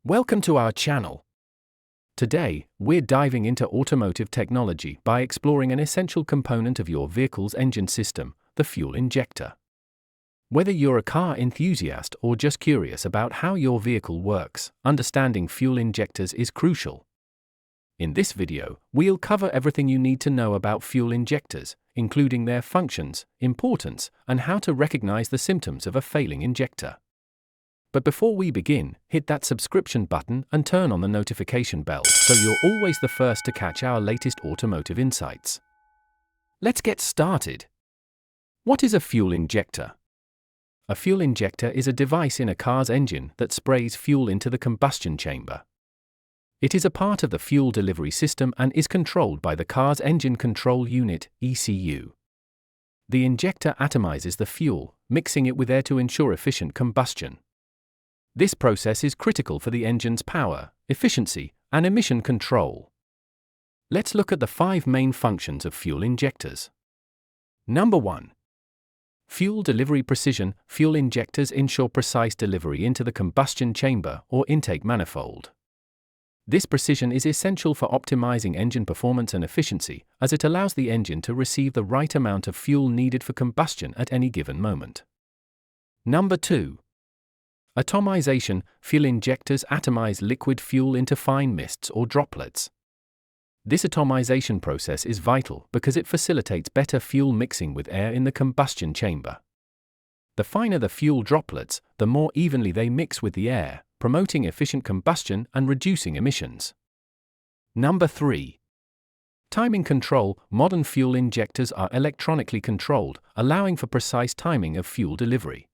Welcome to our channel. Today, we're diving into automotive technology by exploring an essential component of your vehicle's engine system, the fuel injector. Whether you're a car enthusiast or just curious about how your vehicle works, understanding fuel injectors is crucial. In this video, we'll cover everything you need to know about fuel injectors, including their functions, importance, and how to recognize the symptoms of a failing injector. But before we begin, hit that subscription button and turn on the notification bell so you're always the first to catch our latest automotive insights. Let's get started. What is a fuel injector? A fuel injector is a device in a car's engine that sprays fuel into the combustion chamber. It is a part of the fuel delivery system and is controlled by the car's engine control unit, ECU. The injector atomizes the fuel, mixing it with air to ensure efficient combustion. This process is critical for the engine's power, efficiency, and emission control. Let's look at the 5 main functions of fuel injectors. Number 1. Fuel delivery precision. Fuel injectors ensure precise delivery into the combustion chamber or intake manifold. This precision is essential for optimizing engine performance and efficiency, as it allows the engine to receive the right amount of fuel needed for combustion at any given moment. Number 2. Atomization. Fuel injectors atomize liquid fuel into fine mists or droplets. This atomization process is vital because it facilitates better fuel mixing with air in the combustion chamber. The finer the fuel droplets, the more evenly they mix with the air, promoting efficient combustion and reducing emissions. Number 3. Timing control. Modern fuel injectors are electronically controlled, allowing for precise timing of fuel delivery.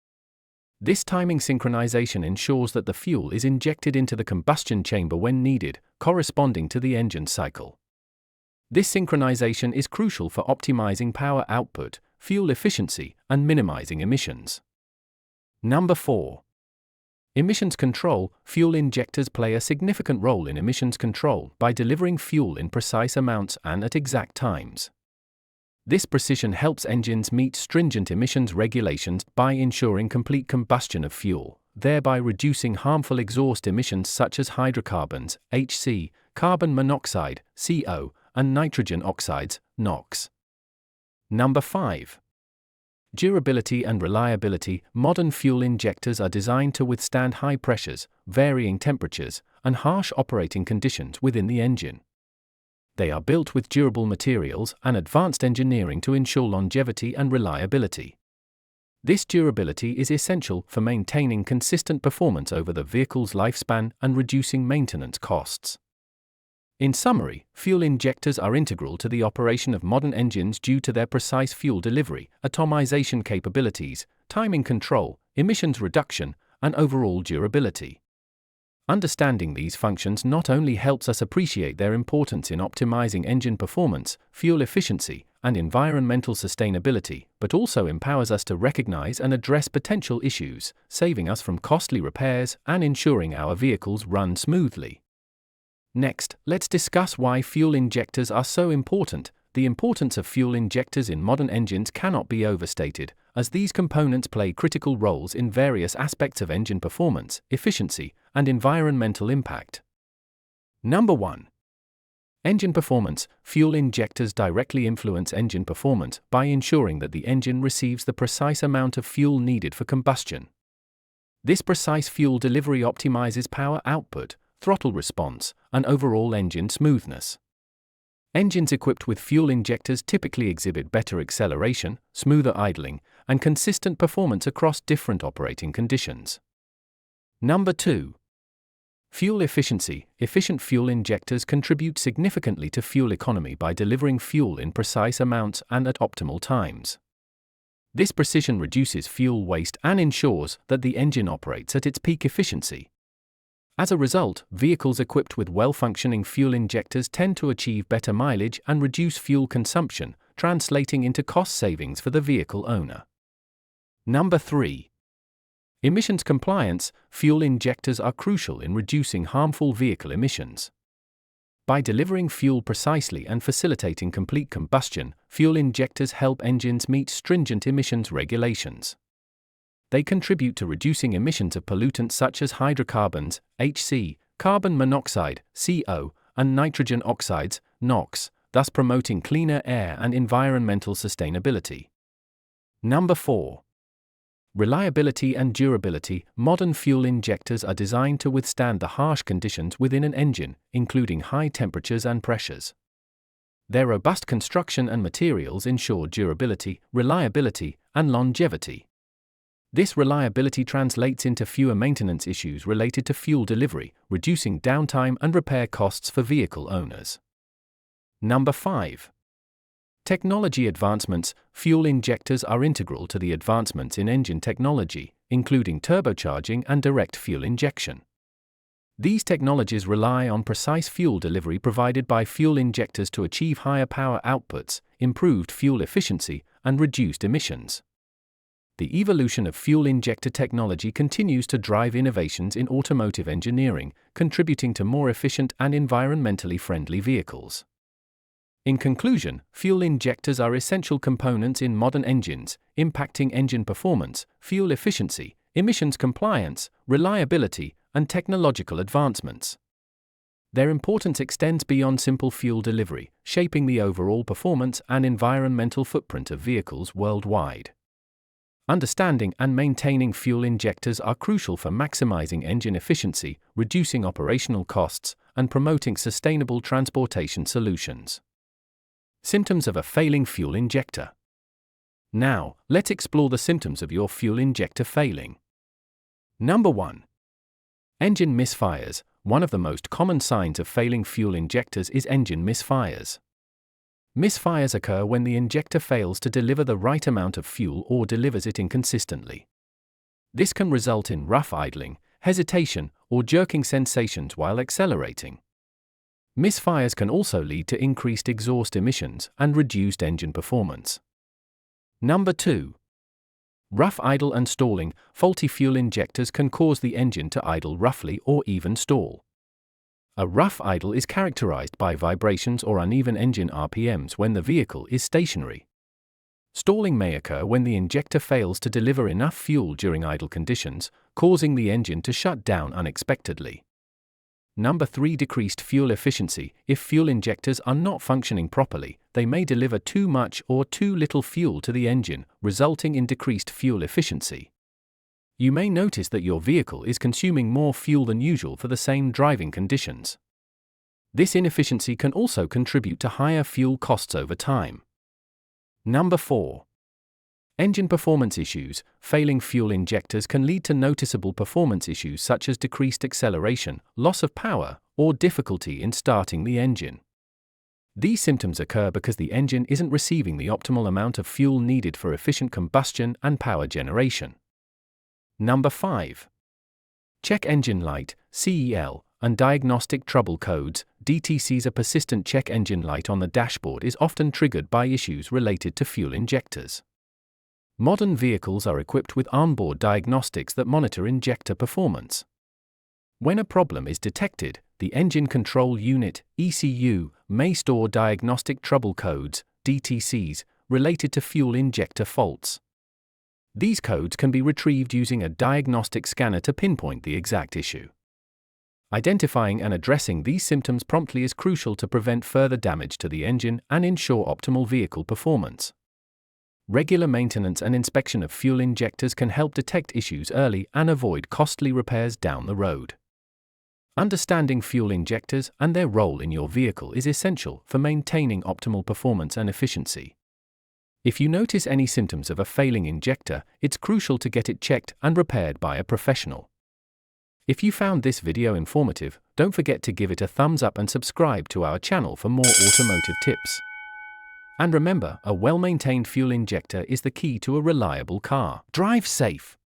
This timing synchronization ensures that the fuel is injected into the combustion chamber when needed, corresponding to the engine cycle. This synchronization is crucial for optimizing power output, fuel efficiency, and minimizing emissions. Number 4. Emissions control. Fuel injectors play a significant role in emissions control by delivering fuel in precise amounts and at exact times. This precision helps engines meet stringent emissions regulations by ensuring complete combustion of fuel, thereby reducing harmful exhaust emissions such as hydrocarbons, HC, carbon monoxide, CO, and nitrogen oxides, NOx. Number 5. Durability and reliability. Modern fuel injectors are designed to withstand high pressures, varying temperatures, and harsh operating conditions within the engine. They are built with durable materials and advanced engineering to ensure longevity and reliability. This durability is essential for maintaining consistent performance over the vehicle's lifespan and reducing maintenance costs. In summary, fuel injectors are integral to the operation of modern engines due to their precise fuel delivery, atomization capabilities, timing control, emissions reduction, and overall durability. Understanding these functions not only helps us appreciate their importance in optimizing engine performance, fuel efficiency, and environmental sustainability, but also empowers us to recognize and address potential issues, saving us from costly repairs and ensuring our vehicles run smoothly. Next, let's discuss why fuel injectors are so important. The importance of fuel injectors in modern engines cannot be overstated, as these components play critical roles in various aspects of engine performance, efficiency, and environmental impact. Number 1. Engine performance. Fuel injectors directly influence engine performance by ensuring that the engine receives the precise amount of fuel needed for combustion. This precise fuel delivery optimizes power output, throttle response, and overall engine smoothness. Engines equipped with fuel injectors typically exhibit better acceleration, smoother idling, and consistent performance across different operating conditions. Number 2. Fuel efficiency. Efficient fuel injectors contribute significantly to fuel economy by delivering fuel in precise amounts and at optimal times. This precision reduces fuel waste and ensures that the engine operates at its peak efficiency. As a result, vehicles equipped with well-functioning fuel injectors tend to achieve better mileage and reduce fuel consumption, translating into cost savings for the vehicle owner. Number 3. Emissions compliance. Fuel injectors are crucial in reducing harmful vehicle emissions. By delivering fuel precisely and facilitating complete combustion, fuel injectors help engines meet stringent emissions regulations. They contribute to reducing emissions of pollutants such as hydrocarbons, HC, carbon monoxide, CO, and nitrogen oxides, NOx, thus promoting cleaner air and environmental sustainability. Number 4. Reliability and durability. Modern fuel injectors are designed to withstand the harsh conditions within an engine, including high temperatures and pressures. Their robust construction and materials ensure durability, reliability, and longevity. This reliability translates into fewer maintenance issues related to fuel delivery, reducing downtime and repair costs for vehicle owners. Number 5. Technology advancements. Fuel injectors are integral to the advancements in engine technology, including turbocharging and direct fuel injection. These technologies rely on precise fuel delivery provided by fuel injectors to achieve higher power outputs, improved fuel efficiency, and reduced emissions. The evolution of fuel injector technology continues to drive innovations in automotive engineering, contributing to more efficient and environmentally friendly vehicles. In conclusion, fuel injectors are essential components in modern engines, impacting engine performance, fuel efficiency, emissions compliance, reliability, and technological advancements. Their importance extends beyond simple fuel delivery, shaping the overall performance and environmental footprint of vehicles worldwide. Understanding and maintaining fuel injectors are crucial for maximizing engine efficiency, reducing operational costs, and promoting sustainable transportation solutions. Symptoms of a failing fuel injector. Now, let's explore the symptoms of your fuel injector failing. Number 1. Engine misfires. One of the most common signs of failing fuel injectors is engine misfires. Misfires occur when the injector fails to deliver the right amount of fuel or delivers it inconsistently. This can result in rough idling, hesitation, or jerking sensations while accelerating. Misfires can also lead to increased exhaust emissions and reduced engine performance. Number 2. Rough idle and stalling. Faulty fuel injectors can cause the engine to idle roughly or even stall. A rough idle is characterized by vibrations or uneven engine RPMs when the vehicle is stationary. Stalling may occur when the injector fails to deliver enough fuel during idle conditions, causing the engine to shut down unexpectedly. Number 3. Decreased fuel efficiency. If fuel injectors are not functioning properly, they may deliver too much or too little fuel to the engine, resulting in decreased fuel efficiency. You may notice that your vehicle is consuming more fuel than usual for the same driving conditions. This inefficiency can also contribute to higher fuel costs over time. Number 4. Engine performance issues. Failing fuel injectors can lead to noticeable performance issues such as decreased acceleration, loss of power, or difficulty in starting the engine. These symptoms occur because the engine isn't receiving the optimal amount of fuel needed for efficient combustion and power generation. Number 5. Check engine light, CEL, and diagnostic trouble codes, DTCs. A persistent check engine light on the dashboard is often triggered by issues related to fuel injectors. Modern vehicles are equipped with onboard diagnostics that monitor injector performance. When a problem is detected, the Engine Control Unit, ECU, may store diagnostic trouble codes, DTCs, related to fuel injector faults. These codes can be retrieved using a diagnostic scanner to pinpoint the exact issue. Identifying and addressing these symptoms promptly is crucial to prevent further damage to the engine and ensure optimal vehicle performance. Regular maintenance and inspection of fuel injectors can help detect issues early and avoid costly repairs down the road. Understanding fuel injectors and their role in your vehicle is essential for maintaining optimal performance and efficiency. If you notice any symptoms of a failing injector, it's crucial to get it checked and repaired by a professional. If you found this video informative, don't forget to give it a thumbs up and subscribe to our channel for more automotive tips. And remember, a well-maintained fuel injector is the key to a reliable car. Drive safe.